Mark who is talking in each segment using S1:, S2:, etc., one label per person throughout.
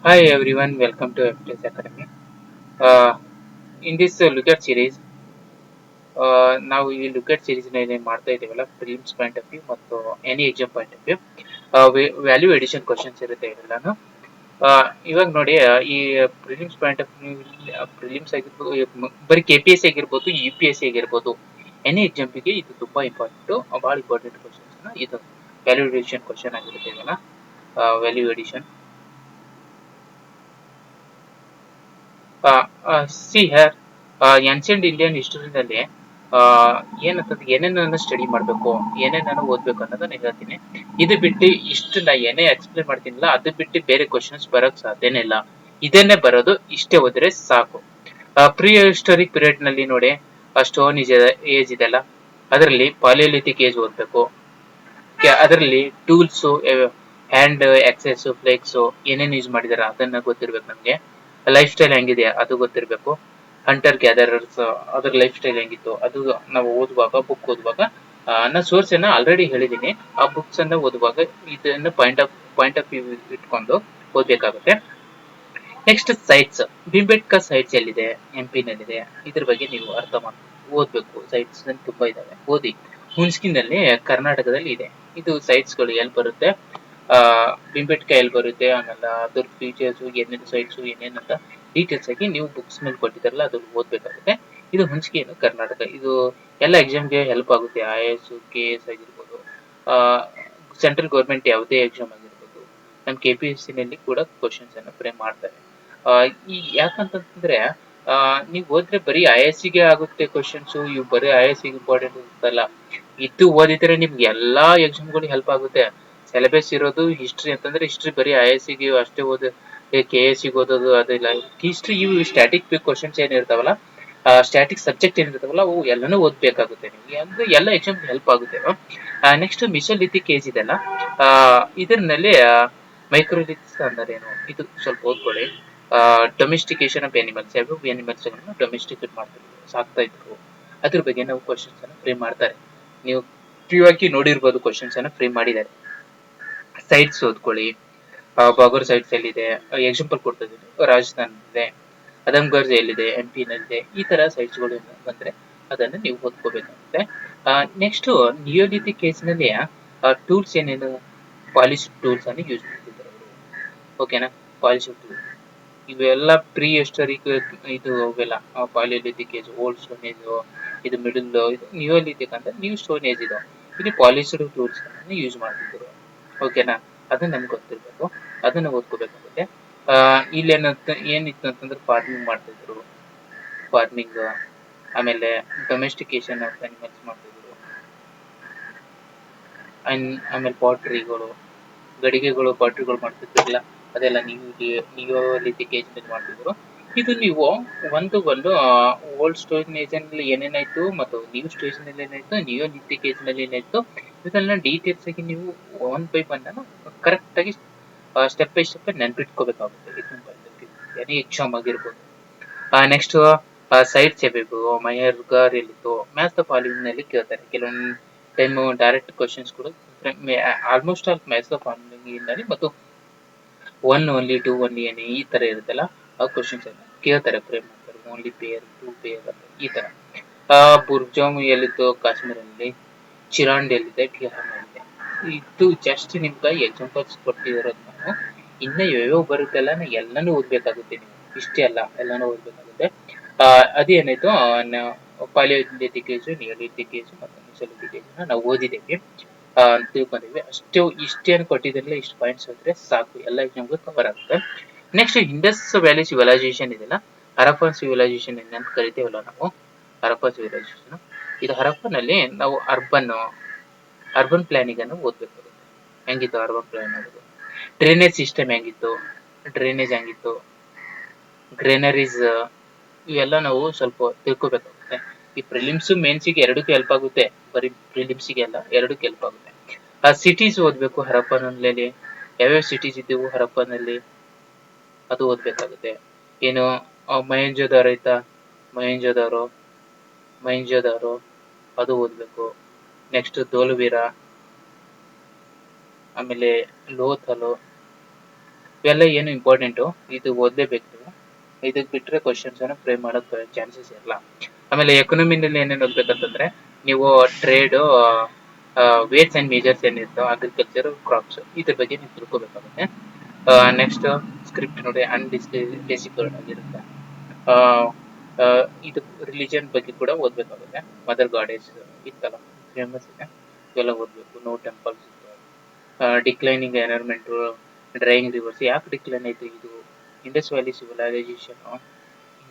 S1: Hi everyone, welcome to FTS Academy. Uh, in this look at series, ನಾವು ಈ look at series ಏನ್ ಮಾಡ್ತಾ ಇದೀವಲ್ಲ prelims point of view ಮತ್ತು any exam point of view value addition questions ಇರುತ್ತೆ ಇದೆಲ್ಲಾನು. ಇವಾಗ ನೋಡಿ ಈ prelims point of view prelims ಆಗಿರ್ಬೋದು ಬರೀ KPSC ಆಗಿರ್ಬೋದು UPSC ಆಗಿರ್ಬೋದು ಎನಿ ಎಕ್ಸಾಮ್ಗೆ ಇದು ತುಂಬಾ ಇಂಪಾರ್ಟೆಂಟ್ ಭಾಳ ಇಂಪಾರ್ಟೆಂಟ್ ಕ್ವಶನ್ಸ್ ಇದು ವ್ಯಾಲ್ಯೂ ಎಡಿಷನ್ ಕ್ವಶನ್ ಆಗಿರುತ್ತೆ ಇದೆಲ್ಲ value addition. See here ancient Indian ಹಿಸ್ಟರಿನಲ್ಲಿ ಏನಂತಂದ್ರೆ ಏನೇನನ್ನ ಸ್ಟಡಿ ಮಾಡಬೇಕು ಏನೇನನ್ನ ಓದ್ಬೇಕು ಅನ್ನೋದನ್ನ ಹೇಳ್ತೀನಿ. ಇದು ಬಿಟ್ಟು ಇಷ್ಟು ನಾ ಏನೇ ಎಕ್ಸ್ಪ್ಲೇನ್ ಮಾಡ್ತೀನಿಲ್ಲ ಅದು ಬಿಟ್ಟು ಬೇರೆ ಕ್ವಶನ್ಸ್ ಬರೋಕ್ ಸಾಧ್ಯನೇ ಇಲ್ಲ. ಇದನ್ನೇ ಬರೋದು, ಇಷ್ಟೇ ಓದಿದ್ರೆ ಸಾಕು. ಪ್ರೀ ಹಿಸ್ಟೋರಿಕ್ ಪೀರಿಯಡ್ ನಲ್ಲಿ ನೋಡಿ ಸ್ಟೋನ್ ಏಜ್ ಇದೆಲ್ಲ, ಅದರಲ್ಲಿ ಪಾಲಿಯೋಲಿಥಿಕ್ ಏಜ್ ಓದ್ಬೇಕು. ಅದರಲ್ಲಿ ಟೂಲ್ಸ್, ಹ್ಯಾಂಡ್ ಎಕ್ಸೆಸ್, ಫ್ಲೇಕ್ಸ್ ಏನೇನು ಯೂಸ್ ಮಾಡಿದಾರ ಅದನ್ನ ಗೊತ್ತಿರ್ಬೇಕು ನಮ್ಗೆ. ಲೈಫ್ ಸ್ಟೈಲ್ ಹೆಂಗಿದೆ ಅದು ಗೊತ್ತಿರ್ಬೇಕು. ಹಂಟರ್ ಗ್ಯಾದರರ್ಸ್ ಅದ್ರ ಲೈಫ್ ಸ್ಟೈಲ್ ಹೆಂಗಿತ್ತು ಅದು ನಾವು ಓದುವಾಗ, ಬುಕ್ ಓದುವಾಗ ನಾ ಸೋರ್ಸ್ ಅನ್ನ ಆಲ್ರೆಡಿ ಹೇಳಿದೀನಿ. ಆ ಬುಕ್ಸ್ ಅನ್ನ ಓದುವಾಗ ಇದನ್ನ ಪಾಯಿಂಟ್ ಆಫ್ ವ್ಯೂ ಇಟ್ಕೊಂಡು ಓದ್ಬೇಕಾಗುತ್ತೆ. ನೆಕ್ಸ್ಟ್ ಸೈಟ್ಸ್, ಭೀಂಬೆಟ್ಕಾ ಸೈಟ್ಸ್ ಎಲ್ಲಿದೆ, MP ನಲ್ಲಿದೆ, ಇದ್ರ ಬಗ್ಗೆ ನೀವು ಅರ್ಥ ಮಾಡ್ಕೊಂಡು ಓದ್ಬೇಕು. ಸೈಟ್ಸ್ ತುಂಬಾ ಇದಾವೆ, ಓದಿ. ಹುಣ್ಸ್ಕಿನಲ್ಲಿ ಕರ್ನಾಟಕದಲ್ಲಿ ಇದೆ. ಇದು ಸೈಟ್ಸ್ ಗಳು ಎಲ್ಲಿ ಬರುತ್ತೆ, ಭೀಂಬೆಟ್ಕಾ ಎಲ್ಲಿ ಬರುತ್ತೆ, ಆಮೇಲೆ ಅದ್ರ ಫೀಚರ್ಸ್ ಏನೇನು ಸೈಟ್ಸ್ ಏನೇನಂತ ಡೀಟೇಲ್ಸ್ ಆಗಿ ನೀವು ಬುಕ್ಸ್ ಮೇಲೆ ಕೊಟ್ಟಿದ್ದಾರಲ್ಲ ಅದನ್ನ ಓದ್ಬೇಕಾಗುತ್ತೆ. ಇದು ಹುಣ್ಸ್ಕಿಯನ್ನು ಕರ್ನಾಟಕ. ಇದು ಎಲ್ಲ ಎಕ್ಸಾಮ್ಗೆ ಹೆಲ್ಪ್ ಆಗುತ್ತೆ. IAS KS ಆಗಿರ್ಬೋದು, ಸೆಂಟ್ರಲ್ ಗೌರ್ಮೆಂಟ್ ಯಾವುದೇ ಎಕ್ಸಾಮ್ ಆಗಿರ್ಬೋದು, ನಮ್ಮ KPSC ನಲ್ಲಿ ಕೂಡ ಕ್ವಶನ್ಸ್ ಅನ್ನ ಫ್ರೇಮ್ ಮಾಡ್ತಾರೆ. ಈ ಯಾಕಂತಂದ್ರೆ ನೀವು ಓದಿದ್ರೆ ಬರೀ IAS ಗೆ ಆಗುತ್ತೆ ಕ್ವಶನ್ಸ್, ಇವು ಬರೀ IAS ಗೆ ಇಂಪಾರ್ಟೆಂಟ್ ಇರುತ್ತಲ್ಲ. ಇದು ಓದಿದ್ರೆ ನಿಮ್ಗೆ ಎಲ್ಲಾ ಎಕ್ಸಾಮ್ಗಳು ಹೆಲ್ಪ್ ಆಗುತ್ತೆ. ಸಿಲೆಬಸ್ ಇರೋದು ಹಿಸ್ಟ್ರಿ ಅಂತಂದ್ರೆ ಹಿಸ್ಟ್ರಿ ಬರೀ IAS ಗೆ ಅಷ್ಟೇ KS ಗೆ ಓದೋದು ಅದಿಲ್ಲ. ಹಿಸ್ಟ್ರಿ ಇವು ಸ್ಟ್ಯಾಟಿಕ್ ಕ್ವಶನ್ಸ್ ಏನ್ ಇರ್ತಾವಲ್ಲ, ಸ್ಟ್ಯಾಟಿಕ್ ಸಬ್ಜೆಕ್ಟ್ ಏನಿರ್ತಾವಲ್ಲ ಅವು ಎಲ್ಲಾನು ಓದ್ಬೇಕಾಗುತ್ತೆ ನಿಮ್ಗೆ. ಅಂದ್ರೆ ಎಲ್ಲ ಎಕ್ಸಾಮ್ ಹೆಲ್ಪ್ ಆಗುತ್ತೆ. ನೆಕ್ಸ್ಟ್ ಮಿಸೋಲಿಥಿಕ್ ಏಜ್ ಇದೆಲ್ಲ, ಇದರಲ್ಲಿ ಮೈಕ್ರೋಲಿಥಿಕ್ಸ್ ಅಂದರೇನು ಇದು ಸ್ವಲ್ಪ ಓದ್ಕೊಳ್ಳಿ. ಡೊಮೆಸ್ಟಿಕೇಶನ್ ಆಫ್ ಅನಿಮಲ್ಸ್, ಯಾವ್ಯಾವ ಅನಿಮಲ್ಸ್ ಡೊಮೆಸ್ಟಿಕೇಟ್ ಮಾಡ್ತಿದ್ರು, ಸಾಕ್ತಾ ಇದ್ರು, ಅದ್ರ ಬಗ್ಗೆ ನಾವು ಕ್ವಶನ್ಸ್ ಅನ್ನ ಫ್ರೇಮ್ ಮಾಡ್ತಾರೆ. ನೀವು ಪ್ರಿಯಾಗಿ ನೋಡಿರ್ಬೋದು, ಕ್ವಶನ್ಸ್ ಅನ್ನ ಫ್ರೇಮ್ ಮಾಡಿದ್ದಾರೆ. ಸೈಟ್ಸ್ ಓದ್ಕೊಳ್ಳಿ. ಬಾಗೂರ್ ಸೈಟ್ಸ್ ಎಲ್ಲಿದೆ, ಎಕ್ಸಾಂಪಲ್ ಕೊಡ್ತಾ ಇದ್ದೀನಿ, ರಾಜಸ್ಥಾನದಲ್ಲಿದೆ. ಅದಂಗರ್ಜ್ ಎಲ್ಲಿದೆ, MP ನಲ್ಲಿದೆ. ಈ ತರ ಸೈಟ್ಸ್ ಗಳು ಬಂದ್ರೆ ಅದನ್ನ ನೀವು ಓದ್ಕೋಬೇಕಾಗುತ್ತೆ. ನೆಕ್ಸ್ಟ್ ನಿಯೋಲಿಥಿಕ್ ಕೇಸ್ ನಲ್ಲಿ ಟೂಲ್ಸ್ ಏನೇನು, ಪಾಲಿಶ್ ಟೂಲ್ಸ್ ಅನ್ನು ಯೂಸ್ ಮಾಡ್ತಿದ್ರು ಅವರು. ಓಕೆನಾ, ಪಾಲಿಶ್ ಟೂಲ್ ಇವೆಲ್ಲ ಪ್ರೀ ಹಿಸ್ಟೋರಿಕ್ ಇದು ಅವೆಲ್ಲ ಪಾಲಿಯೋಲಿಥಿಕ್ ಏಜ್, ಓಲ್ಡ್ ಸ್ಟೋನ್ ಏಜ್, ಇದು ಮಿಡಲ್, ಇದು ನಿಯೋಲಿಥಿಕ್ ಅಂತ ನ್ಯೂ ಸ್ಟೋನ್ ಏಜ್ ಇದು. ಇಲ್ಲಿ ಪಾಲಿಶ್ಡ್ ಟೂಲ್ಸ್ ಯೂಸ್ ಮಾಡ್ತಿದ್ರು. ಓಕೆನಾ, ಅದನ್ನ ನಮ್ಗೆ ಗೊತ್ತಿರ್ಬೇಕು, ಅದನ್ನ ಓದ್ಕೋಬೇಕಾಗುತ್ತೆ. ಇಲ್ಲಿ ಏನಿತ್ತು ಅಂತಂದ್ರೆ ಫಾರ್ಮಿಂಗ್ ಮಾಡ್ತಿದ್ರು, ಫಾರ್ಮಿಂಗ್, ಆಮೇಲೆ ಡೊಮೆಸ್ಟಿಕೇಶನ್ ಆಫ್ ಅನಿಮಲ್ಸ್ ಮಾಡ್ತಿದ್ರು, ಆಮೇಲೆ ಪಾಟ್ರಿಗಳು, ಗಡಿಗೆಗಳು, ಪಾಟ್ರಿಗಳು ಮಾಡ್ತಿದ್ರಲ್ಲ ಅದೆಲ್ಲ ನಿಯೋಲಿಥಿಕ್ ಏಜ್ ಮೇಲೆ ಮಾಡ್ತಿದ್ರು. ಇದು ನೀವು ಒಂದು ಓಲ್ಡ್ ಸ್ಟೋನ್ ಏಜ್ ನಲ್ಲಿ ಏನೇನಾಯ್ತು ಮತ್ತು ನ್ಯೂ ಸ್ಟೋನ್ ನಲ್ಲಿ ಏನಾಯ್ತು, ನಿಯೋಲಿಥಿಕ್ ಏಜ್ ನಲ್ಲಿ ಏನಾಯ್ತು, ಇದೆಲ್ಲ ಡೀಟೇಲ್ಸ್ ಆಗಿ ನೀವು ಒನ್ ಬೈ ಒನ್ ಕರೆಕ್ಟ್ ಆಗಿ ಸ್ಟೆಪ್ ಬೈ ಸ್ಟೆಪ್ ನೆನ್ಪಿಟ್ಕೋಬೇಕಾಗುತ್ತೆ. ಎನಿ ಎಕ್ಸಾಮ್ ಆಗಿರ್ಬೋದು. ನೆಕ್ಸ್ಟ್ ಸೈಟ್ಸ್ ಯಾವ್ಯಾವು, ಮೈಯರ್ಗಾರ್ ಎಲ್ಲಿತ್ತು, ಮ್ಯಾಥ್ಸ್ ದ ಫಾಲೋವಿಂಗ್ ನಲ್ಲಿ ಕೇಳ್ತಾರೆ. ಕೆಲವೊಂದು ಟೈಮ್ ಡೈರೆಕ್ಟ್ ಕ್ವಶನ್ಸ್ ಕೂಡ almost all match the following ನಲ್ಲಿ ಮತ್ತು 1 ಓನ್ಲಿ 2 ಓನ್ಲಿ ಏನೇ ಈ ತರ ಇರುತ್ತಲ್ಲ ಆ ಕ್ವಶನ್ಸ್ ಅನ್ನ ಕೇಳ್ತಾರೆ, ಫ್ರೇಮ್ ಮಾಡ್ತಾರೆ. ಓನ್ಲಿ ಪೇರ್, 2 ಪೇರ್ ಈ ತರ. ಬುರ್ಜಾಮ್ ಎಲ್ಲಿತ್ತು, ಕಾಶ್ಮೀರಲ್ಲಿ. ಚಿರಾಂಡ್ ಎಲ್ಲಿದೆ, ಬಿಹಾರ್ ನಲ್ಲಿದೆ. ಇದು ಜಸ್ಟ್ ನಿಮ್ಗೆ ಎಕ್ಸಾಂಪಲ್ಸ್ ಕೊಟ್ಟಿರೋದು ನಾನು. ಇನ್ನ ಯಾವ್ಯಾವ ಬರುತ್ತಲ್ಲ ಎಲ್ಲಾನು ಓದ್ಬೇಕಾಗುತ್ತೆ ನೀವು. ಇಷ್ಟೇ ಅಲ್ಲ, ಎಲ್ಲಾನು ಓದ್ಬೇಕಾಗುತ್ತೆ. ಅದೇನಾಯ್ತು, ಪಾಲಿಯೋಲಿಥಿಕ್ ಏಜ್, ನಿಯೋಲಿಥಿಕ್ ಏಜ್ ಮತ್ತು ಮೆಸೋಲಿಥಿಕ್ ಏಜ್ ನಾವು ಓದಿದ್ದೇವೆ, ತಿಳ್ಕೊಂಡಿದ್ವಿ. ಇಷ್ಟೇನು ಕೊಟ್ಟಿದ್ರಲ್ಲ, ಇಷ್ಟು ಪಾಯಿಂಟ್ಸ್ ಹೋದ್ರೆ ಸಾಕು, ಎಲ್ಲ ಎಕ್ಸಾಮ್ಗೂ ಕವರ್ ಆಗುತ್ತೆ. ನೆಕ್ಸ್ಟ್ ಇಂಡಸ್ ವ್ಯಾಲಿ ಸಿವಿಲೈಸೇಷನ್ ಇದೆಲ್ಲ, ಹರಪ್ಪನ್ ಸಿವಿಲೈಸೇಷನ್ ಅಂತ ಕರಿತೀವಲ್ಲ ನಾವು, ಹರಪ್ಪನ್ ಸಿವಿಲೈಸೇಷನ್. ಇದು ಹರಪ್ಪನಲ್ಲಿ ನಾವು ಅರ್ಬನ್ ಪ್ಲಾನಿಂಗ್ ಅನ್ನು ಓದ್ಬೇಕಾಗುತ್ತೆ. ಹೆಂಗಿತ್ತು ಅರ್ಬನ್ ಪ್ಲಾನ್ ಮಾಡೋದು, ಡ್ರೈನೇಜ್ ಸಿಸ್ಟಮ್ ಹೆಂಗಿತ್ತು, ಡ್ರೈನೇಜ್ ಹೆಂಗಿತ್ತು, ಗ್ರೇನರೀಸ್, ಇವೆಲ್ಲ ನಾವು ಸ್ವಲ್ಪ ತಿಳ್ಕೊಬೇಕಾಗುತ್ತೆ. ಈ ಪ್ರಿಲಿಮ್ಸ್ ಮೇನ್ಸಿಗೆ ಎರಡಕ್ಕೂ ಹೆಲ್ಪ್ ಆಗುತ್ತೆ, ಬರೀ ಪ್ರಿಲಿಮ್ಸಿಗೆ ಅಲ್ಲ, ಎರಡಕ್ಕೂ ಹೆಲ್ಪ್ ಆಗುತ್ತೆ. ಸಿಟೀಸ್ ಓದ್ಬೇಕು ಹರಪ್ಪನಲ್ಲಿ, ಯಾವ್ಯಾವ ಸಿಟೀಸ್ ಇದ್ದವು ಹರಪ್ಪನಲ್ಲಿ ಅದು ಓದ್ಬೇಕಾಗುತ್ತೆ. ಏನು ಮಹೇಂಜೋದಾರೋ ಐತಾ, ಮಹೇಂಜೋದಾರೋ ಅದು ಓದ್ಬೇಕು. ನೆಕ್ಸ್ಟ್ ಧೋಲವೀರ, ಆಮೇಲೆ ಲೋಥಲು, ಇವೆಲ್ಲ ಏನು ಇಂಪಾರ್ಟೆಂಟು, ಇದು ಓದಲೇಬೇಕು ನೀವು. ಇದಕ್ಕೆ ಬಿಟ್ಟರೆ ಕ್ವಶನ್ಸ್ ಅನ್ನ ಫ್ರೇಮ್ ಮಾಡೋಕೆ ಚಾನ್ಸಸ್ ಇಲ್ಲ. ಆಮೇಲೆ ಎಕನಾಮಿನಲ್ಲಿ ಏನೇನು ಓದ್ಬೇಕಂತಂದ್ರೆ ನೀವು ಟ್ರೇಡ್, ವೇಟ್ಸ್ ಅಂಡ್ ಮೇಜರ್ಸ್ ಏನಿರ್ತಾವ, ಅಗ್ರಿಕಲ್ಚರ್, ಕ್ರಾಪ್ಸ್, ಇದ್ರ ಬಗ್ಗೆ ನೀವು ತಿಳ್ಕೊಬೇಕಾಗುತ್ತೆ. ನೆಕ್ಸ್ಟ್ ಸ್ಕ್ರಿಪ್ಟ್ ನೋಡಿ ಅನ್ಡಿಸ್ಪ್ಲೇಸಿಬಲ್ ಆಗಿರುತ್ತೆ. ಇದು ರಿಲಿಜನ್ ಬಗ್ಗೆ ಕೂಡ ಓದ್ಬೇಕಾಗುತ್ತೆ. ಮದರ್ ಗಾಡೆಸ್ ಇತ್ತಲ್ಲ ಫೇಮಸ್ ಇದೆ, ಇವೆಲ್ಲ ಓದ್ಬೇಕು. No temples, declining environment, drying rivers. ಯಾಕೆ ಡಿಕ್ಲೈನ್ ಆಯ್ತು ಇದು? Indus valley civilisation,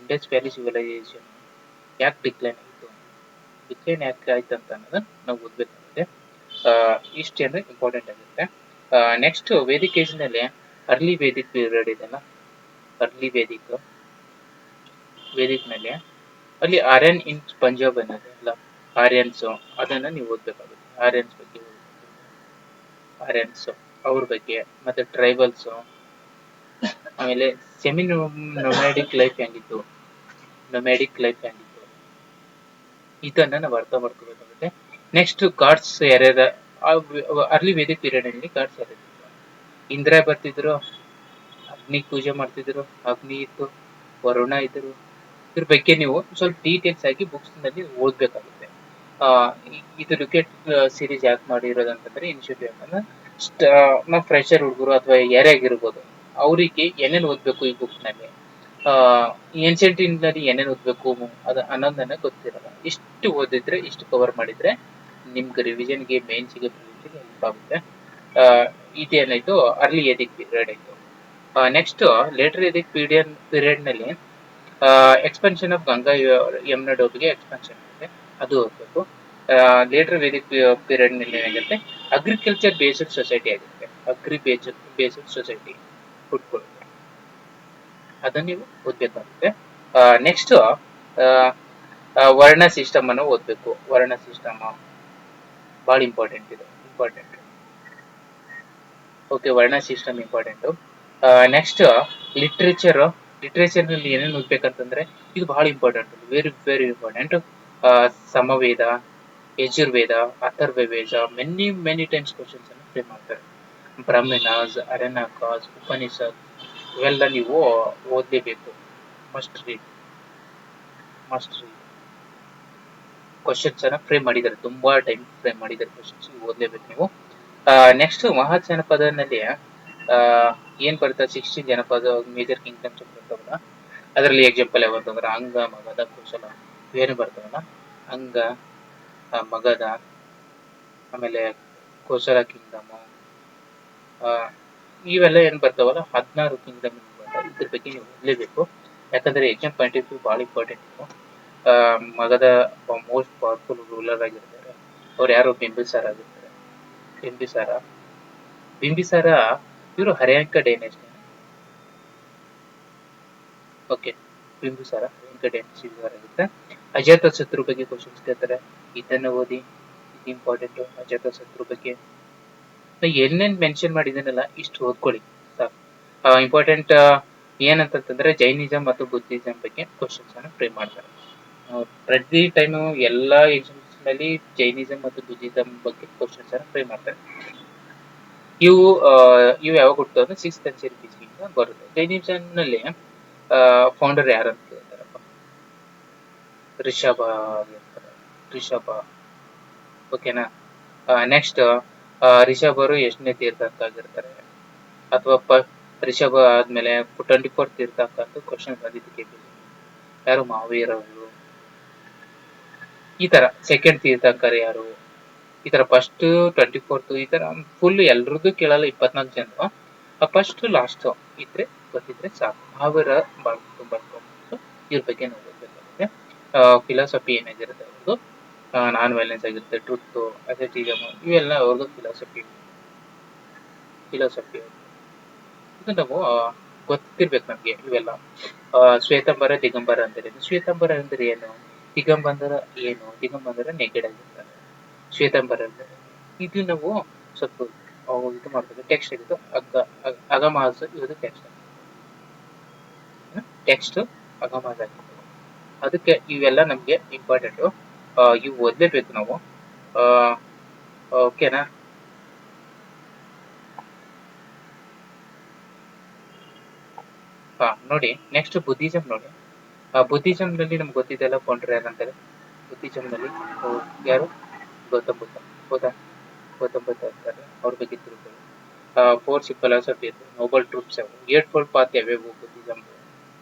S1: Indus valley civilisation ಯಾಕೆ ಡಿಕ್ಲೈನ್ ಆಯಿತು, ಡಿಕ್ಲೈನ್ ಯಾಕೆ ಆಯ್ತು ಅಂತ ಅನ್ನೋದನ್ನ ನಾವು ಓದ್ಬೇಕಾಗುತ್ತೆ. ಇಷ್ಟೇನು ಇಂಪಾರ್ಟೆಂಟ್ ಆಗುತ್ತೆ. ನೆಕ್ಸ್ಟ್ ವೇದಿಕ್ ಏಜ್ನಲ್ಲಿ ಅರ್ಲಿ ವೇದಿಕ್ ಪೀರಿಯಡ್ ಇದೆಲ್ಲ, ಅರ್ಲಿ ವೇದಿಕ್ನಲ್ಲಿ ಅಲ್ಲಿ ಆರ್ಯನ್ ಇನ್ ಪಂಜಾಬ್ ಅನ್ನೋದು ಅಲ್ಲ, ಆರ್ಯನ್ಸ್, ಅದನ್ನ ನೀವು ಓದ್ಬೇಕಾಗುತ್ತೆ. ಆರ್ಯನ್ಸ್ ಬಗ್ಗೆ, ಆರ್ಯನ್ಸ್ ಅವ್ರ ಬಗ್ಗೆ, ಮತ್ತೆ ಟ್ರೈಬಲ್ಸ್, ಆಮೇಲೆ ಸೆಮಿ ನೊಮ್ಯಾಡಿಕ್ ಲೈಫ್ ಹೆಂಗಿತ್ತು, ಇದನ್ನ ನಾವು ಅರ್ಥ ಮಾಡ್ಕೋಬೇಕಾಗುತ್ತೆ. ನೆಕ್ಸ್ಟ್ ಗಾಡ್ಸ್ ಯಾರ್ಯಾರ ಅರ್ಲಿ ವೇದಿಕ್ ಪೀರಿಯಡ್ ಅಲ್ಲಿ ಗಾಡ್ಸ್ ಯಾರ್ಯಾರು? ಇಂದ್ರ ಬರ್ತಿದ್ರು, ಅಗ್ನಿ ಪೂಜೆ ಮಾಡ್ತಿದ್ರು, ಅಗ್ನಿ ಇತ್ತು, ವರುಣ ಇದ್ರು. ಇದ್ರ ಬಗ್ಗೆ ನೀವು ಸ್ವಲ್ಪ ಡೀಟೇಲ್ಸ್ ಆಗಿ ಬುಕ್ಸ್ ನಲ್ಲಿ ಓದ್ಬೇಕಾಗುತ್ತೆ. ಇದು ರಿಕೆಟ್ ಸೀರೀಸ್ ಯಾಕೆ ಮಾಡಿರೋದಂತಂದ್ರೆ ಇನಿಷಿಯೇಟಿವ್ ಯಾಕಂದ್ರೆ ನಾವು ಫ್ರೆಶರ್ ಹುಡುಗರು ಅಥವಾ ಯಾರ್ಯಾಗಿರ್ಬೋದು, ಅವರಿಗೆ ಏನೇನು ಓದ್ಬೇಕು ಈ ಬುಕ್ ನಲ್ಲಿ, ಏನ್ಷಿಯಂಟ್ ಇಂಡಿಯಾದಲ್ಲಿ ಏನೇನು ಓದ್ಬೇಕು ಅನ್ನೋದನ್ನ ಗೊತ್ತಿರಲ್ಲ. ಇಷ್ಟು ಓದಿದ್ರೆ, ಇಷ್ಟು ಕವರ್ ಮಾಡಿದ್ರೆ ನಿಮ್ಗೆ ರಿವಿಷನ್ಗೆ, ಮೇನ್ಸ್ಗೆ, ಪ್ರಿಲಿಮ್ಸ್ಗೆ ಹೆಲ್ಪ್ ಆಗುತ್ತೆ. ಇದೇನಾಯ್ತು ಅರ್ಲಿ ವೇದಿಕ್ ಪೀರಿಯಡ್ ಆಯ್ತು. ನೆಕ್ಸ್ಟ್ ಲೇಟರ್ ವೇದಿಕ್ ಪೀರಿಯಡ್ ನಲ್ಲಿ ಎಕ್ಸ್ಪೆನ್ಷನ್ ಆಫ್ ಗಂಗಾ ಯಮುನಾ ಡೋಬ್ಗೆ ಎಕ್ಸ್ಪೆನ್ಷನ್ ಆಗುತ್ತೆ, ಅದು ಓದ್ಬೇಕು. ಲೇಟರ್ ವೇದಿಕ್ ಪೀರಿಯಡ್ ನಲ್ಲಿ ಏನಾಗುತ್ತೆ ಅಗ್ರಿಕಲ್ಚರ್ ಬೇಸ್ಡ್ ಸೊಸೈಟಿ ಆಗುತ್ತೆ, ಬೇಸ್ಡ್ ಸೊಸೈಟಿ ಹುಟ್ಕೊಳ್ಳುತ್ತೆ, ಅದನ್ನ ನೀವು ಓದ್ಬೇಕಾಗುತ್ತೆ. ನೆಕ್ಸ್ಟ್ ವರ್ಣ ಸಿಸ್ಟಮ್ ಅನ್ನು ಓದ್ಬೇಕು. ವರ್ಣ ಸಿಸ್ಟಮ್ ಬಹಳ important. Okay, varna system important. Next literature ನಲ್ಲಿ ಏನೇನು ಓದ್ಬೇಕಂತಂದ್ರೆ ಇದು ಬಹಳ important, very important. Samaveda, Yajurveda, Atharvaveda, many times questions ಅನ್ನು ಫ್ರೇಮ್ ಮಾಡ್ತಾರೆ. ಬ್ರಾಹ್ಮಣಾಸ್, ಅರಣ್ಯಕಾಸ್, ಉಪನಿಷತ್, ಇವೆಲ್ಲ ನೀವು ಓದಲೇಬೇಕು. Must read. ಕ್ವಶನ್ಸ್ ಅನ್ನ ಫ್ರೇಮ್ ಮಾಡಿದ್ದಾರೆ, ತುಂಬಾ ಟೈಮ್ ಫ್ರೇಮ್ ಮಾಡಿದ್ದಾರೆ ಕ್ವಶನ್ಸ್, ಓದಲೇಬೇಕು ನೀವು. ನೆಕ್ಸ್ಟ್ ಮಹಾ ಜನಪದನಲ್ಲಿ ಏನ್ ಬರುತ್ತೆ, 16 ಜನಪದ ಮೇಜರ್ ಕಿಂಗ್ಡಮ್ಸ್ ಬರ್ತಾವಲ್ಲ, ಅದರಲ್ಲಿ ಎಕ್ಸಾಂಪಲ್ ಯಾವ ಅಂತಂದ್ರೆ ಅಂಗ, ಮಗಧ, ಕೋಸಲ, ಇವೇನು ಬರ್ತಾವಲ್ಲ, ಅಂಗ, ಮಗಧ, ಆಮೇಲೆ ಕೋಸಲ ಕಿಂಗ್ಡಮ್, ಇವೆಲ್ಲ ಏನ್ ಬರ್ತಾವಲ್ಲ 16 ಕಿಂಗ್ಡಮ್ ಬರ್ತಾವ. ಇದ್ರ ಬಗ್ಗೆ ನೀವು ಓದಲೇಬೇಕು, ಯಾಕಂದ್ರೆ ಎಕ್ಸಾಮ್ ಪಾಯಿಂಟ್ ಆಫ್ ವ್ಯೂ ಬಹಳ important. Magadha most powerful ruler ಆಗಿರ್ತಾರೆ, ಅವ್ರು ಯಾರು? ಬಿಂಬಿಸಾರ ಇವರು Haryanka dynasty. Okay, Bimbisara Haryanka dynasty ಆಗುತ್ತೆ. ಅಜಾತ ಶತ್ರು ಬಗ್ಗೆ ಕ್ವಶನ್ಸ್ ಕೇಳ್ತಾರೆ, ಇದನ್ನ ಓದಿ, ಇದು ಇಂಪಾರ್ಟೆಂಟ್. ಅಜಾತ ಶತ್ರು ಬಗ್ಗೆ ಏನೇನ್ ಮೆನ್ಷನ್ ಮಾಡಿದನಲ್ಲ ಇಷ್ಟು ಓದ್ಕೊಳ್ಳಿ ಸಾಕು. ಇಂಪಾರ್ಟೆಂಟ್ ಏನಂತಂದ್ರೆ ಜೈನಿಸಂ ಮತ್ತು ಬುದ್ಧಿಸಂ ಬಗ್ಗೆ ಕ್ವಶನ್ಸ್ ಅನ್ನು ಫ್ರೇಮ್ ಮಾಡ್ತಾರೆ. ಪ್ರತಿ ಟೈಮ್ ಎಲ್ಲಾ ಎಕ್ಸಾಮ್ಸ್ ನಲ್ಲಿ ಜೈನಿಸಂ ಮತ್ತು ಬುದ್ಧಿಸಂ ಬಗ್ಗೆ ಕ್ವಶನ್ಸ್ ಅನ್ನು ಫ್ರೇಮ್ ಮಾಡ್ತಾರೆ. ಇವು ಯಾವಾಗ ಹುಟ್ಟುತ್ತವೆ? 6th century BC ಬರುತ್ತೆ. ಜೈನಿಸಂ ನಲ್ಲಿ ಫೌಂಡರ್ ಯಾರು ಅಂತ ಕೇಳ್ತಾರಪ್ಪ, ರಿಷಭ. ಓಕೆನಾ? ನೆಕ್ಸ್ಟ್ ರಿಷಭರು ಎಷ್ಟನೇ ತೀರ್ಥಂಕ ಆಗಿರ್ತಾರೆ, ಅಥವಾ ರಿಷಭ ಆದ್ಮೇಲೆ 24th ತೀರ್ಥಂಕ ಅಂತ ಕ್ವಶನ್ ಬಂದಿದ್ದಕ್ಕೆ ಯಾರು? ಮಹಾವೀರರು. ಈ ತರ ಸೆಕೆಂಡ್ ತೀರ್ಥಂಕರ್ ಯಾರು, ಈ ತರ ಫಸ್ಟ್ 24th, ಈ ತರ ಫುಲ್ ಎಲ್ರದ್ದು ಕೇಳಲ್ಲ. 24 ಜನ ಫಸ್ಟ್ ಲಾಸ್ಟ್ ಇದ್ರೆ ಗೊತ್ತಿದ್ರೆ ಸಾಕು. ಮಹಾವೀರ ತುಂಬಾ ಇವ್ರ ಬಗ್ಗೆ ನಾವು ಓದ್ಬೇಕಾಗುತ್ತೆ. ಫಿಲಾಸಫಿ ಏನಾಗಿರುತ್ತೆ ಅವ್ರದ್ದು, ನಾನ್ ವೈಲೆನ್ಸ್ ಆಗಿರುತ್ತೆ, ಟ್ರುತ್, ಅಸೆಟಿಸಮ್, ಇವೆಲ್ಲ ಅವ್ರದ್ದು ಫಿಲಾಸಫಿ. ಇದು ನಾವು ಗೊತ್ತಿರ್ಬೇಕು ನಮ್ಗೆ ಇವೆಲ್ಲ. ಶ್ವೇತಾಂಬರ, ದಿಗಂಬರ ಅಂದ್ರೆ ಶ್ವೇತಾಂಬರ ಅಂದ್ರೆ ಏನು, ದಿಗಂಬರ ಏನು? ದಿಗಂಬರ ನೆಗೆಡ್ ಆಗಿರ್ತಾರೆ. ಶ್ವೇತಾಂಬರ ಅಂದ್ರೆ ಇದು ನಾವು ಸ್ವಲ್ಪ ಇದು ಮಾಡ್ಬೇಕು. ಟೆಕ್ಸ್ಟ್ ಇದು ಅಗಮಾಸ, ಇದು ಟೆಕ್ಸ್ಟ್ ಅಗಮಾಸ ಆಗಿರ್ತದೆ. ಅದಕ್ಕೆ ಇವೆಲ್ಲ ನಮ್ಗೆ ಇಂಪಾರ್ಟೆಂಟ್, ಇವು ಓದ್ಲೇಬೇಕು ನಾವು. ಓಕೆನಾ? ನೋಡಿ ನೆಕ್ಸ್ಟ್ ಬುದ್ಧಿಸಂ ನೋಡಿ. ಬುದ್ಧಿಸಂ ನಲ್ಲಿ ನಮ್ಗೆ ಗೊತ್ತಿದೆಲ್ಲ ಫೌಂಡರ್ ಯಾರಂತಾರೆ. ಬುದ್ಧಿಸಂ ನಲ್ಲಿ ಯಾರು? ಗೌತಮ್ ಬುದ್ಧ. ಹೌದಾ? ಗೌತಮ್ ಬುದ್ಧ ಇರ್ತಾರೆ, ಅವ್ರ ಬಗ್ಗೆ ತಿಳ್ಕೊಳ್ಳಿ. ಫೋರ್ ಫಿಲಾಸಫಿ ಇದೆ, ನೋಬಲ್ ಟ್ರೂತ್ಸ್ ಯಾವು, ಏಟ್ ಫೋಲ್ಡ್ ಪಾತ್ ಯಾವ್ಯಾವು Buddhism,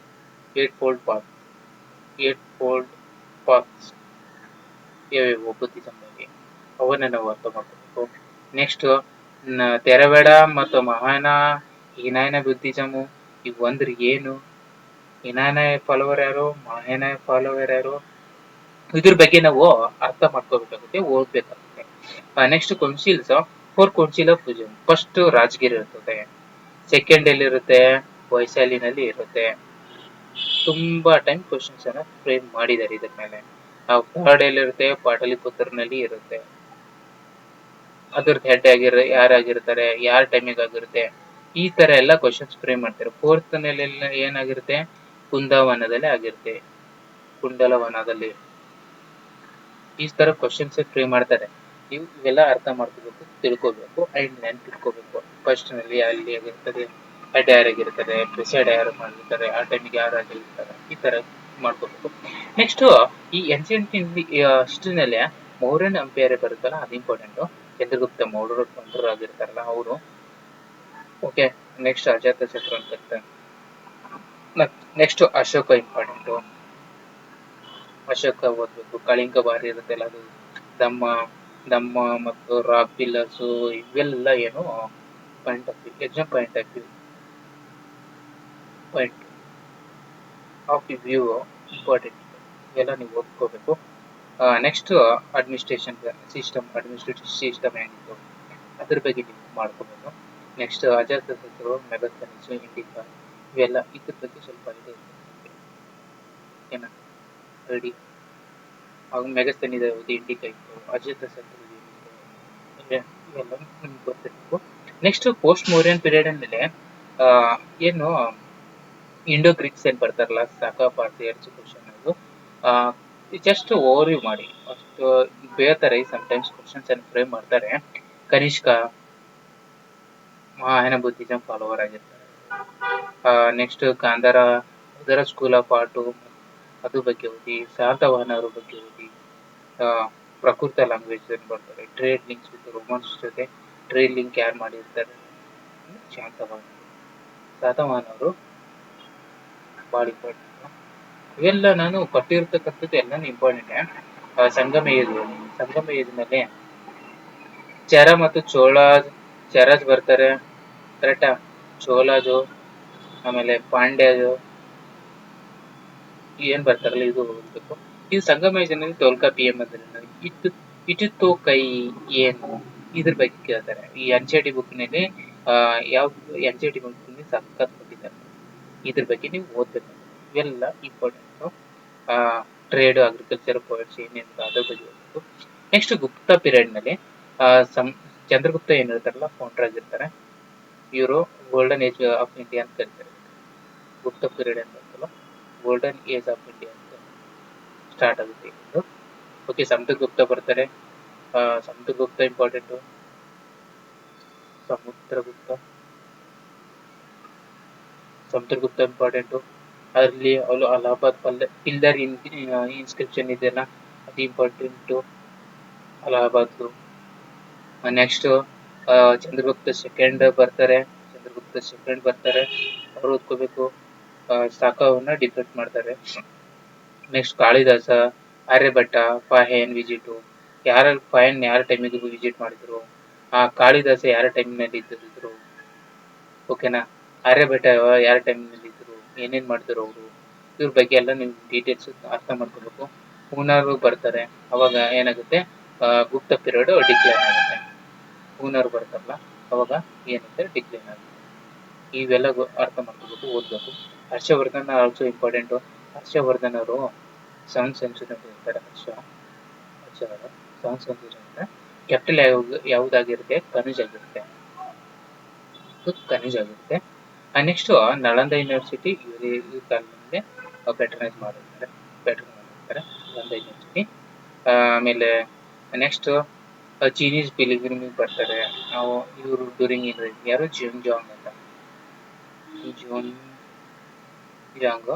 S1: eight fold path, eight fold paths ಯಾವ್ಯಾವು ಬುದ್ಧಿಸಂ ನಲ್ಲಿ, ಅವನ್ನ ನಾವು ಅರ್ಥ ಮಾಡ್ಕೋಬೇಕು. ನೆಕ್ಸ್ಟ್ ತೆರವೇಡ ಮತ್ತು ಮಹಾಯಾನ, ಹೀನಾಯನ ಬುದ್ಧಿಸಮು ಇವು ಅಂದ್ರೆ ಏನು, ಹೀನಾಯನ ಫಾಲೋವರ್ ಯಾರು, ಮಹಾಯಾನ ಫಾಲೋವರ್ ಯಾರು, ಇದ್ರ ಬಗ್ಗೆ ನಾವು ಅರ್ಥ ಮಾಡ್ಕೋಬೇಕಾಗುತ್ತೆ, ಓದ್ಬೇಕಾಗುತ್ತೆ. Next councils, four council of first Rajgir ಇರ್ತದೆ, ಸೆಕೆಂಡ್ ಎಲ್ಲಿರುತ್ತೆ, ವೈಶಾಲಿನಲ್ಲಿ ಇರುತ್ತೆ. ತುಂಬಾ ಟೈಮ್ ಕ್ವಶನ್ಸ್ ಅನ್ನ ಫ್ರೇಮ್ ಮಾಡಿದ್ದಾರೆ ಇದ್ರ ಮೇಲೆ. ಥರ್ಡ್ ಎಲ್ಲಿರುತ್ತೆ, ಪಾಟಲಿಪುತ್ರನಲ್ಲಿ ಇರುತ್ತೆ. ಅದ್ರದ್ದು ಹೆಡ್ ಯಾರಾಗಿರ್ತಾರೆ, ಯಾರ ಟೈಮಿಗೆ ಆಗಿರುತ್ತೆ, ಈ ತರ ಎಲ್ಲ ಕ್ವಶನ್ಸ್ ಫ್ರೇಮ್ ಮಾಡ್ತಾರೆ. ಫೋರ್ತ್ ನಲ್ಲಿ ಏನಾಗಿರುತ್ತೆ, ಕುಂದವನದಲ್ಲಿ ಆಗಿರುತ್ತೆ, ಕುಂಡಲವನದಲ್ಲಿ. ಈ ತರ ಕ್ವಶನ್ಸ್ ಫ್ರೇಮ್ ಮಾಡ್ತಾರೆ. ಇವೆಲ್ಲ ಅರ್ಥ ಮಾಡ್ಕೋಬೇಕು, ತಿಳ್ಕೋಬೇಕು, ಅಂಡ್ ನೆನ್ಪಿಟ್ಕೋಬೇಕು. ಫಸ್ಟ್ ನಲ್ಲಿ ಅಲ್ಲಿ ಆಗಿರ್ತದೆ, ಹೆಡ್ ಯಾರಾಗಿರ್ತಾರೆ, ಪ್ರಿಸೈಡ್ ಯಾರು ಮಾಡಿರ್ತಾರೆ, ಆ ಟೈಮಿಗೆ ಯಾರು ಆಗಿರ್ತಾರೆ, ಈ ತರ ಮಾಡ್ಕೋಬೇಕು. ನೆಕ್ಸ್ಟ್ ಈ ಏನ್ಷಿಯಂಟ್ ಹಿಸ್ಟ್ರಿನಲ್ಲಿ ಮೌರ್ಯನ್ ಎಂಪೈರ್ ಬರುತ್ತಲ್ಲ, ಅದು ಇಂಪಾರ್ಟೆಂಟ್. ಚಂದ್ರಗುಪ್ತ ಮೌರ್ಯರು ಆಗಿರ್ತಾರಲ್ಲ ಅವರು. ಓಕೆ, ನೆಕ್ಸ್ಟ್ ಅಜಾತ ಶತ್ರು ಅಂತ ಇರ್ತಾರೆ. ನೆಕ್ಸ್ಟ್ ಅಶೋಕ ಇಂಪಾರ್ಟೆಂಟ್, ಅಶೋಕ ಓದ್ಬೇಕು. ಕಳಿಂಗ ಬಾರಿ ಇರುತ್ತಲ್ಲ, ಅದು ದಮ್ಮ ದಮ್ಮ ಮತ್ತು ರಾಪಿಲಸು, ಇವೆಲ್ಲ ಏನು point of view, exam point of view important, ಇವೆಲ್ಲ ನೀವು ಓದ್ಕೋಬೇಕು. ನೆಕ್ಸ್ಟ್ ಅಡ್ಮಿನಿಸ್ಟ್ರೇಟಿವ್ ಸಿಸ್ಟಮ್ ಹೆಂಗಿತ್ತು ಅದ್ರ ಬಗ್ಗೆ ನೀವು ಮಾಡ್ಕೋಬೇಕು. ನೆಕ್ಸ್ಟ್ ಅಜಾತ ಶತ್ರು, ಮೆಗಸ್ತನೀಸ್, ಇಂಡಿಕಾ, ಇವೆಲ್ಲ ಇದ್ರ ಬಗ್ಗೆ ಸ್ವಲ್ಪ ಇದೆ ಓಕೆನಾ, ರೆಡಿ. ಅವಾಗ ಮೆಗಸ್ತನೀಸ್ ಇಂಡಿಕಾ ಇತ್ತು, ಅಜಾತ ಶತ್ರು ಇವೆಲ್ಲ ನಿಮ್ಗೆ ಗೊತ್ತಿರಬೇಕು. ನೆಕ್ಸ್ಟ್ ಪೋಸ್ಟ್ ಮೌರ್ಯನ್ ಪೀರಿಯಡ್ ಅಂದ್ಮೇಲೆ ಏನು ಇಂಡೋ ಗ್ರೀಕ್ಸ್ ಏನ್ ಬರ್ತಾರಲ್ಲ, ಸಾಕಾ ಪಾರ್ಸಿಯರ್ಸ್ ಕ್ವಶನ್ ಅದು ಜಸ್ಟ್ ಓವರ್ವ್ಯೂ ಮಾಡಿ, ಅಷ್ಟು ಬೇರ್ತಾರೆ. ಸಮ್ಟೈಮ್ಸ್ ಕ್ವಶನ್ಸ್ ಅನ್ನು ಫ್ರೇಮ್ ಮಾಡ್ತಾರೆ. ಕನಿಷ್ಕ ಮಹಾಯಾನ ಬುದ್ಧಿಸಂ ಫಾಲೋವರ್ ಆಗಿರ್ತಾರೆ. ನೆಕ್ಸ್ಟ್ ಗಾಂಧಾರ, ಅದರ ಸ್ಕೂಲ್ ಆಫ್ ಆರ್ಟ್, ಅದ್ರ ಬಗ್ಗೆ ಓದಿ. ಶಾತವಾಹನ ಅವ್ರ ಬಗ್ಗೆ ಓದಿ. ಪ್ರಕೃತ ಲ್ಯಾಂಗ್ವೇಜ್ ಬರ್ತಾರೆ. ಟ್ರೇಡ್ ಲಿಂಕ್ಸ್ ವಿತ್ ರೋಮನ್ಸ್ ಜೊತೆ ಟ್ರೇಡ್ ಲಿಂಕ್ ಯಾರು ಮಾಡಿರ್ತಾರೆ, ಶಾತವಾಹನ ಅವರು ಭಾಳ ಇಂಪಾರ್ಟೆಂಟ್. ಇವೆಲ್ಲ ನಾನು ಕೊಟ್ಟಿರ್ತಕ್ಕಂಥದ್ದು ಎಲ್ಲ ಇಂಪಾರ್ಟೆಂಟ್. ಸಂಗಮ ಯುಗದಲ್ಲಿ ಚೆರ ಮತ್ತು ಚೆರಾಜ್ ಬರ್ತಾರೆ, ಕರೆಕ್ಟಾ. ಚೋಲಾಜು, ಆಮೇಲೆ ಪಾಂಡ್ಯಜು ಏನ್ ಬರ್ತಾರಲ್ಲ, ಇದು ಓದ್ಬೇಕು. ಇದು ಸಂಗಮ ಯುಗದಲ್ಲಿ ತೊಲ್ಕಾಪಿಯಂ ಅಂದ್ರೆ ಇಟ್ಟಿತ್ತು ಕೈ ಏನು, ಇದ್ರ ಬಗ್ಗೆ ಕೇಳ್ತಾರೆ. ಈ NCERT ಬುಕ್ ನಲ್ಲಿ ಯಾವ NCERT ಬುಕ್ ನಲ್ಲಿ ಸಖತ್ ಕೊಟ್ಟಿದ್ದಾರೆ, ಇದ್ರ ಬಗ್ಗೆ ನೀವು ಓದ್ಬೇಕು. ಇವೆಲ್ಲ ಇಂಪಾರ್ಟೆಂಟ್. ಟ್ರೇಡ್, ಅಗ್ರಿಕಲ್ಚರ್, ಪಾಲಿಸಿ ಏನೇನು ಅದ್ರ ಬಗ್ಗೆ ಓದ್ಬೇಕು. ನೆಕ್ಸ್ಟ್ ಗುಪ್ತ ಪೀರಿಯಡ್ ನಲ್ಲಿ ಚಂದ್ರಗುಪ್ತ ಏನಿರ್ತಾರಲ್ಲ ಫೌಂಡರ್ ಆಗಿರ್ತಾರೆ. ಇವರು ಗೋಲ್ಡನ್ ಏಜ್ ಆಫ್ ಇಂಡಿಯಾ ಅಂತ ಕರೀತಾರೆ. ಗುಪ್ತ ಪೀರಿಯಡ್ ಅಂತ ಗೋಲ್ಡನ್ ಏಜ್ ಆಫ್ ಇಂಡಿಯಾ ಅಂತ ಸ್ಟಾರ್ಟ್ ಆಗುತ್ತೆ ಇದು. ಓಕೆ, ಸಮುದ್ರಗುಪ್ತ ಬರ್ತಾರೆ. ಸಮುದ್ರಗುಪ್ತ ಇಂಪಾರ್ಟೆಂಟು. ಸಮುದ್ರಗುಪ್ತ ಇಂಪಾರ್ಟೆಂಟು. ಅದರಲ್ಲಿ ಅಲಹಾಬಾದ್ ಪಿಲ್ಲರ್ ಇನ್ಸ್ಕ್ರಿಪ್ಷನ್ ಇದೆಯಲ್ಲ, ಅದು important, Allahabad. Next Chandragupta second ಬರ್ತಾರೆ. ಅವ್ರು ಓದ್ಕೋಬೇಕು. ಸಾಕಾವನ್ನ ಡಿಫೆಕ್ಟ್ ಮಾಡ್ತಾರೆ. ನೆಕ್ಸ್ಟ್ ಕಾಳಿದಾಸ, ಆರ್ಯಭಟ್ಟ, ಫಾಹಿಯನ್ ವಿಸಿಟು, ಫಾಹಿಯನ್ ಯಾರ ಟೈಮಿಗೆ ವಿಸಿಟ್ ಮಾಡಿದ್ರು, ಕಾಳಿದಾಸ ಯಾರ ಟೈಮಿನಲ್ಲಿ ಇದ್ದಿದ್ರು, ಓಕೆನಾ. ಆರ್ಯಭಟ್ಟ ಯಾರ ಟೈಮಿನಲ್ಲಿ ಇದ್ರು, ಏನೇನ್ ಮಾಡಿದ್ರು ಅವರು, ಇವ್ರ ಬಗ್ಗೆ ಎಲ್ಲ ನೀವು ಡೀಟೇಲ್ಸ್ ಅರ್ಥ ಮಾಡ್ಕೋಬೇಕು. ಹೂನಾರು ಬರ್ತಾರೆ, ಅವಾಗ ಏನಾಗುತ್ತೆ, ಗುಪ್ತ ಪೀರಿಯಡ್ ಡಿಕ್ಲೈನ್ ಆಗುತ್ತೆ. ಹೂನಾರು ಬರ್ತಾರಲ್ಲ ಅವಾಗ ಏನಾಗುತ್ತೆ, ಡಿಕ್ಲೈನ್ ಆಗುತ್ತೆ. ಇವೆಲ್ಲ ಅರ್ಥ ಮಾಡ್ಕೋಬೇಕು, ಓದ್ಬೇಕು. Harshvardhan also important. ಹರ್ಷವರ್ಧನ್ ಅವರು 7th ಸೆಂಚುರಿ ಇರ್ತಾರೆ. ಹರ್ಷವರ್ಧನ್ 7th ಸೆಂಚುರಿ ಅಂದ್ರೆ ಕ್ಯಾಪಿಟಲ್ ಯಾವುದಾಗಿರುತ್ತೆ, ಕನುಜ್ ಆಗಿರುತ್ತೆ. ನೆಕ್ಸ್ಟ್ ನಳಂದ ಯೂನಿವರ್ಸಿಟಿ ಇವ್ರ ಕಾಲದಲ್ಲಿ ಪ್ಯಾಟ್ರನೈಸ್ ಮಾಡಿರ್ತಾರೆ. ನಳಂದ ಯೂನಿವರ್ಸಿಟಿ. ಆಮೇಲೆ ನೆಕ್ಸ್ಟ್ ಚೀನೀಸ್ ಪಿಲಿಗ್ರಿಮಿಗೆ ಬರ್ತಾರೆ. ಇವರು ಡ್ಯೂರಿಂಗ್ ಯಾರು, ಜಿಯೋನ್ ಜಾಂಗ್ ಅಂತ. ಜಾಂಗ,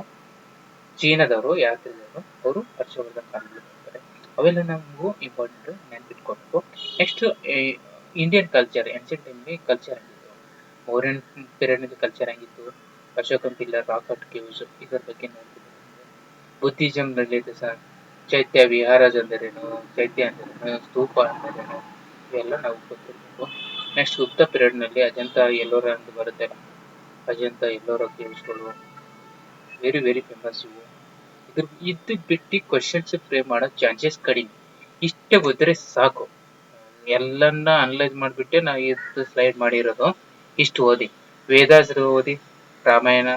S1: ಚೀನಾದವರು ಯಾತ್ರಿಕರು ಅವರು ಹರ್ಷವರ್ಧನ್ ಕಾಲದಲ್ಲಿ ಬರ್ತಾರೆ. ಅವೆಲ್ಲ ನಾವು ಇಂಪಾರ್ಟೆಂಟ್ ನೆನ್ಪಿಟ್ಕೊಬೇಕು. Next Indian culture, ancient timely culture ಹೆಂಗಿತ್ತು, ಮೌರ್ಯನ್ ಪೀರಿಯಡ್ ಕಲ್ಚರ್ ಹೆಂಗಿತ್ತು, ಅಶೋಕನ್ ಪಿಲ್ಲರ್, ರಾಕ್ ಕೇವ್ಸ್ ಇದರ ಬಗ್ಗೆ ನೋಡ್ತಿದ್ದೀವಿ. ಬುದ್ಧಿಸಂ ರಿಲೇಟೆಡ್ ಸರ್, ಚೈತ್ಯ ವಿಹಾರಸ್ ಅಂದರೇನು, ಚೈತ್ಯ ಅಂದರೇನು, ಸ್ತೂಪ ಅಂದರೇನು, ಇವೆಲ್ಲ ನಾವು ಗೊತ್ತಿರಬೇಕು. ನೆಕ್ಸ್ಟ್ ಗುಪ್ತ ಪೀರಿಯಡ್ ನಲ್ಲಿ ಅಜಂತ ಎಲ್ಲೋರ ಅಂತ ಬರುತ್ತೆ, ಅಜಂತ ಎಲ್ಲೋರ ಕೇವ್ಸ್ಗಳು ವೆರಿ ವೆರಿ ಫೇಮಸ್. ಇದು ಬಿಟ್ಟು ಕ್ವಶನ್ಸ್ ಫ್ರೇಮ್ ಮಾಡೋ ಚಾನ್ಸಸ್ ಕಡಿಮೆ. ಇಷ್ಟೇ ಗೊತ್ತರೆ ಸಾಕು. ಎಲ್ಲನ್ನ ಅನಲೈಸ್ ಮಾಡಿಬಿಟ್ಟೆ ನಾವು ಇದು ಸ್ಲೈಡ್ ಮಾಡಿರೋದು. ಇಷ್ಟು ಓದಿ, ವೇದಾಸ್ ಓದಿ, ರಾಮಾಯಣ,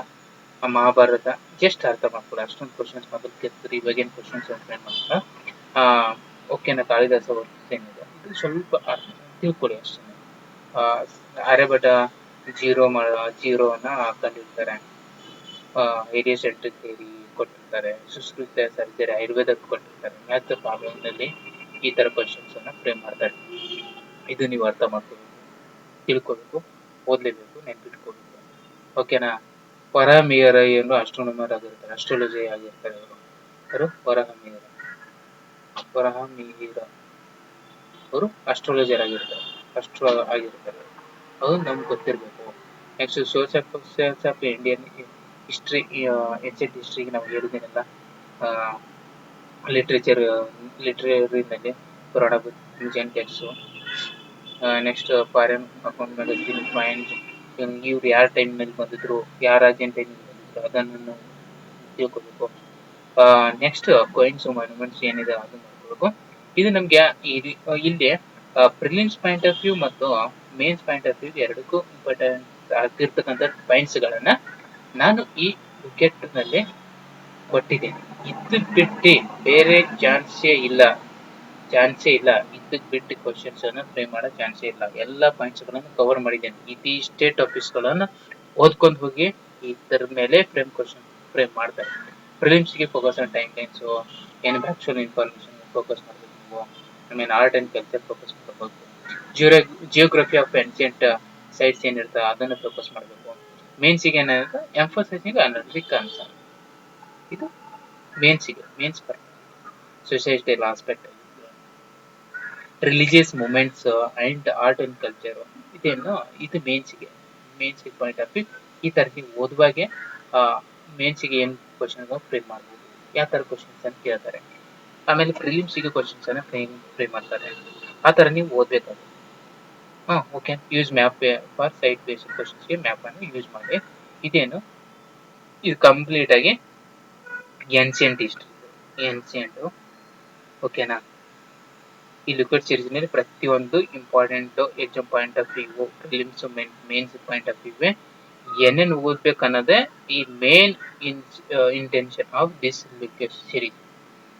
S1: ಮಹಾಭಾರತ ಜಸ್ಟ್ ಅರ್ಥ ಮಾಡ್ಕೊಳ್ಳಿ. ಅಷ್ಟೊಂದು ಕ್ವಶನ್ಸ್ ಮೊದಲು ಕೇಳ್ತಾರೆ, ಇವಾಗೇನು ಕ್ವಶನ್ಸ್ ಫ್ರೇಮ್ ಮಾಡ್ತಾರೆ. ಓಕೆನಾ, ಕಾಳಿದಾಸ ವರ್ಕ್ಸ್ ಏನಿದೆ ಇದು ಸ್ವಲ್ಪ ತಿಳ್ಕೊಳ್ಳಿ ಅಷ್ಟೇ. ಆರ್ಯಭಟ ಜೀರೋನ ಕಂಡಿರ್ತಾರೆ, ಏರಿಯಾಸೆಂಟ್ರಿಕ್ ಥಿಯರಿ ಕೊಟ್ಟಿರ್ತಾರೆ, ಸುಶ್ರುತ ಸರ್ಜರಿ ಆಯುರ್ವೇದ ಕೊಟ್ಟಿರ್ತಾರೆ. ಮ್ಯಾಥ್ ಪ್ರಾಬ್ಲಮ್ನಲ್ಲಿ ಈ ತರ ಕ್ವಶನ್ಸ್ ಅನ್ನ ಫ್ರೇಮ್ ಮಾಡ್ತಾರೆ. ಇದು ನೀವು ಅರ್ಥ ಮಾಡ್ಕೋಬೇಕು, ತಿಳ್ಕೋಬೇಕು, ಓದ್ಲೇಬೇಕು, ನೆನ್ಪಿಟ್ಕೋಬೇಕು. ಓಕೆನಾ. ವರಹಮಿಹಿರ ಏನು ಅಸ್ಟ್ರೋನಮರ್ ಆಗಿರ್ತಾರೆ, ಅಸ್ಟ್ರಾಲಜಿ ಆಗಿರ್ತಾರೆ ಅವರು ವರಹಮಿಹಿರ ಅವರು ಅಸ್ಟ್ರಾಲಜರ್ ಆಗಿರ್ತಾರೆ. ಅದು ನಮ್ಗೆ ಗೊತ್ತಿರಬೇಕು. Next source of Indian history, ancient ಹಿಸ್ಟ್ರಿಗೆ ನಾವು ಹೇಳಿದ್ದೀನಲ್ಲ, ಲಿಟ್ರೇರಿನಲ್ಲಿ Purana book, Jain text. Next foreign account magazine, find ಇವ್ರು ಯಾರ ಟೈಮ್ನಲ್ಲಿ ಬಂದಿದ್ರು, ಯಾರ ರಾಜ್ಯನ ಟೈಮ್ನಲ್ಲಿ ಬಂದಿದ್ರು ಅದನ್ನು ತಿಳ್ಕೋಬೇಕು. ನೆಕ್ಸ್ಟ್ ಕಾಯಿನ್ಸ್ ಮಾನ್ಯುಮೆಂಟ್ಸ್ ಏನಿದೆ ಅದು ನೋಡ್ಕೋಬೇಕು. ಇದು ನಮ್ಗೆ ಇಲ್ಲಿ ಪ್ರಿಲಿಮ್ಸ್ ಪಾಯಿಂಟ್ ಆಫ್ ವ್ಯೂ ಮತ್ತು ಮೇನ್ಸ್ ಪಾಯಿಂಟ್ ಆಫ್ ವ್ಯೂ ಎರಡಕ್ಕೂ ಇಂಪಾರ್ಟೆಂಟ್ ಆಗಿರ್ತಕ್ಕಂಥ ಪಾಯಿಂಟ್ಸ್ಗಳನ್ನ ನಾನು ಈ ಬುಕೆಟ್ ನಲ್ಲಿ ಕೊಟ್ಟಿದ್ದೇನೆ. ಇದು ಬಿಟ್ಟು ಬೇರೆ ಚಾನ್ಸೇ ಇಲ್ಲ. ಇದಕ್ಕೆ ಬಿಟ್ಟು ಕ್ವಶನ್ಸ್ ಅನ್ನು ಫ್ರೇಮ್ ಮಾಡೋ ಚಾನ್ಸೇ ಇಲ್ಲ. ಎಲ್ಲ ಪಾಯಿಂಟ್ಸ್ ಗಳನ್ನು ಕವರ್ ಮಾಡಿದ್ದೇನೆ. ಇದಿಷ್ಟೇ ಟಾಪಿಕ್ಸ್ ಗಳನ್ನ ಓದ್ಕೊಂಡು ಹೋಗಿ ಇದರ ಮೇಲೆ ಫ್ರೇಮ್ ಮಾಡ್ತಾರೆ. ಪ್ರಿಲಿಮ್ಸ್ ಗೆ ಫೋಕಸ್ ಆನ್ ಟೈಮ್ ಲೈನ್ಸ್, ಏನು ಫ್ಯಾಕ್ಚುಯಲ್ ಇನ್ಫಾರ್ಮೇಶನ್ ಫೋಕಸ್ ಮಾಡಬೇಕು ನೀವು. ಆಮೇಲೆ ಆರ್ಟ್ ಅಂಡ್ ಕಲ್ಚರ್ ಫೋಕಸ್ ಮಾಡಬೇಕು. ಜಿಯೋಗ್ರಫಿ ಆಫ್ ಏನ್ಷಿಯಂಟ್ ಸೈಟ್ಸ್ ಏನಿರ್ತವೆ ಅದನ್ನು ಫೋಕಸ್ ಮಾಡಬೇಕು. ಮೇನ್ಸಿಗೆ ಏನಿರುತ್ತೆ ಎಂಫೋಸೈಸಿಂಗ್ ಅನಾಲಿಟಿಕ್ ಕಾನ್ಸೆಪ್ಟ್. ಇದು ಮೇನ್ಸ್ ಬರ್ತದೆ. Societal aspect, religious movements and art and culture, ಇದು ಮೇನ್ಸ್ಗೆ ಪಾಯಿಂಟ್ ಆಫ್ ವ್ಯೂ. ಈ ತರ ನೀವು ಓದುವಾಗೆ ಮೇನ್ಸ್ಗೆ ಏನು ಕ್ವಶನ್ ಫ್ರೇಮ್ ಮಾಡ್ಬೋದು, ಯಾವ ತರ ಕ್ವಶನ್ಸ್ ಅಂತ ಕೇಳ್ತಾರೆ. ಆಮೇಲೆ ಪ್ರಿಲಿಮ್ಸ್ಗೆ ಕ್ವಶನ್ಸ್ ಅನ್ನ ಫ್ರೇಮ್ ಮಾಡ್ತಾರೆ. ಆ ತರ ನೀವು ಓದ್ಬೇಕಾಗುತ್ತೆ. Okay. Use map for site based ಕ್ವಶನ್ಸ್ಗೆ ಮ್ಯಾಪ್ ಅನ್ನು ಯೂಸ್ ಮಾಡಿ. ಇದು ಕಂಪ್ಲೀಟ್ ಆಗಿ ಏನ್ಷಿಯಂಟ್ ಹಿಸ್ಟ್ರಿ. ಓಕೆನಾ. ಈ ಲಿಕ್ವಿಡ್ ಸೀರೀಸ್ ಮೇಲೆ ಪ್ರತಿಯೊಂದು important exam point of view, prelims, mains point of view ಏನೇನು ಓದ್ಬೇಕು ಅನ್ನೋದೇ ಈ main intention of this liquid series.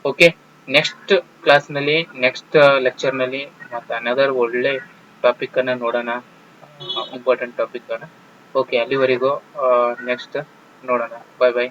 S1: Okay. Next class ನಲ್ಲಿ, ನೆಕ್ಸ್ಟ್ ಲೆಕ್ಚರ್ ನಲ್ಲಿ ಮತ್ತೆ ಅನದರ್ ಒಳ್ಳೆ ಟಾಪಿಕ್ ಅನ್ನ ನೋಡೋಣ, ಇಂಪಾರ್ಟೆಂಟ್ ಟಾಪಿಕ್ ಅನ್ನ. ಓಕೆ, ಅಲ್ಲಿವರೆಗೂ ನೆಕ್ಸ್ಟ್ ನೋಡೋಣ. ಬಾಯ್ ಬಾಯ್.